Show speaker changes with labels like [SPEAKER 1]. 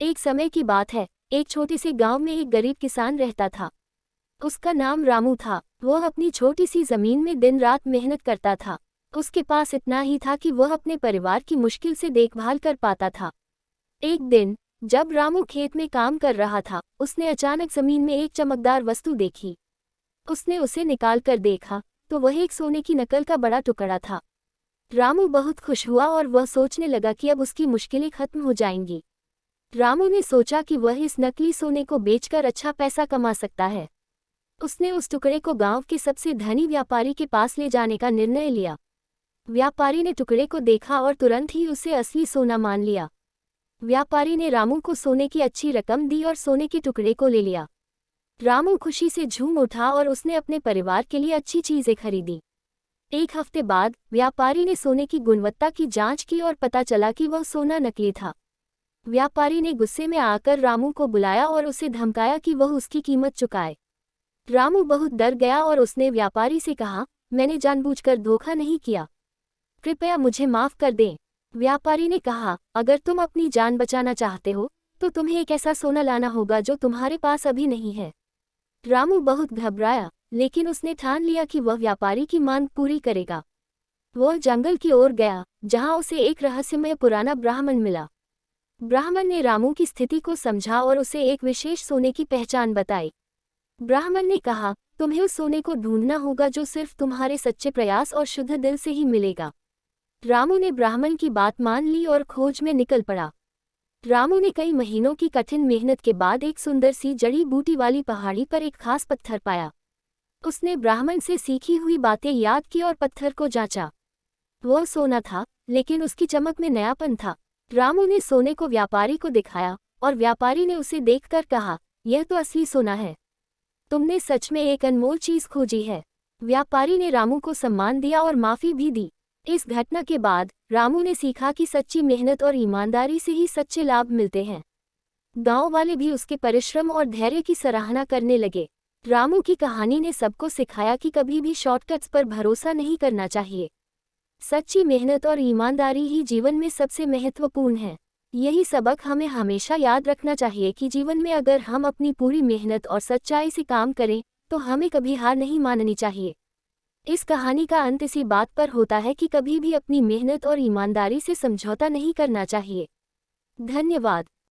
[SPEAKER 1] एक समय की बात है, एक छोटे से गांव में एक गरीब किसान रहता था। उसका नाम रामू था। वह अपनी छोटी सी जमीन में दिन रात मेहनत करता था। उसके पास इतना ही था कि वह अपने परिवार की मुश्किल से देखभाल कर पाता था। एक दिन जब रामू खेत में काम कर रहा था, उसने अचानक जमीन में एक चमकदार वस्तु देखी। उसने उसे निकाल कर देखा तो वह एक सोने की नकल का बड़ा टुकड़ा था। रामू बहुत खुश हुआ और वह सोचने लगा कि अब उसकी मुश्किलें खत्म हो जाएंगी। रामू ने सोचा कि वह इस नकली सोने को बेचकर अच्छा पैसा कमा सकता है। उसने उस टुकड़े को गांव के सबसे धनी व्यापारी के पास ले जाने का निर्णय लिया। व्यापारी ने टुकड़े को देखा और तुरंत ही उसे असली सोना मान लिया। व्यापारी ने रामू को सोने की अच्छी रकम दी और सोने के टुकड़े को ले लिया। रामू खुशी से झूम उठा और उसने अपने परिवार के लिए अच्छी चीजें खरीदी। एक हफ्ते बाद व्यापारी ने सोने की गुणवत्ता की जांच की और पता चला कि वह सोना नकली था। व्यापारी ने गुस्से में आकर रामू को बुलाया और उसे धमकाया कि वह उसकी कीमत चुकाए। रामू बहुत डर गया और उसने व्यापारी से कहा, मैंने जानबूझकर धोखा नहीं किया, कृपया मुझे माफ कर दें। व्यापारी ने कहा, अगर तुम अपनी जान बचाना चाहते हो तो तुम्हें एक ऐसा सोना लाना होगा जो तुम्हारे पास अभी नहीं है। रामू बहुत घबराया, लेकिन उसने ठान लिया कि वह व्यापारी की मांग पूरी करेगा। वह जंगल की ओर गया, जहां उसे एक रहस्यमय पुराना ब्राह्मण मिला। ब्राह्मण ने रामू की स्थिति को समझा और उसे एक विशेष सोने की पहचान बताई। ब्राह्मण ने कहा, तुम्हें उस सोने को ढूंढना होगा जो सिर्फ तुम्हारे सच्चे प्रयास और शुद्ध दिल से ही मिलेगा। रामू ने ब्राह्मण की बात मान ली और खोज में निकल पड़ा। रामू ने कई महीनों की कठिन मेहनत के बाद एक सुंदर सी जड़ी बूटी वाली पहाड़ी पर एक खास पत्थर पाया। उसने ब्राह्मण से सीखी हुई बातें याद की और पत्थर को जांचा। वह सोना था, लेकिन उसकी चमक में नयापन था। रामू ने सोने को व्यापारी को दिखाया और व्यापारी ने उसे देखकर कहा, यह तो असली सोना है। तुमने सच में एक अनमोल चीज खोजी है। व्यापारी ने रामू को सम्मान दिया और माफी भी दी। इस घटना के बाद रामू ने सीखा कि सच्ची मेहनत और ईमानदारी से ही सच्चे लाभ मिलते हैं। गांव वाले भी उसके परिश्रम और धैर्य की सराहना करने लगे। रामू की कहानी ने सबको सिखाया कि कभी भी शॉर्टकट्स पर भरोसा नहीं करना चाहिए। सच्ची मेहनत और ईमानदारी ही जीवन में सबसे महत्वपूर्ण है। यही सबक हमें हमेशा याद रखना चाहिए कि जीवन में अगर हम अपनी पूरी मेहनत और सच्चाई से काम करें तो हमें कभी हार नहीं माननी चाहिए। इस कहानी का अंत इसी बात पर होता है कि कभी भी अपनी मेहनत और ईमानदारी से समझौता नहीं करना चाहिए। धन्यवाद।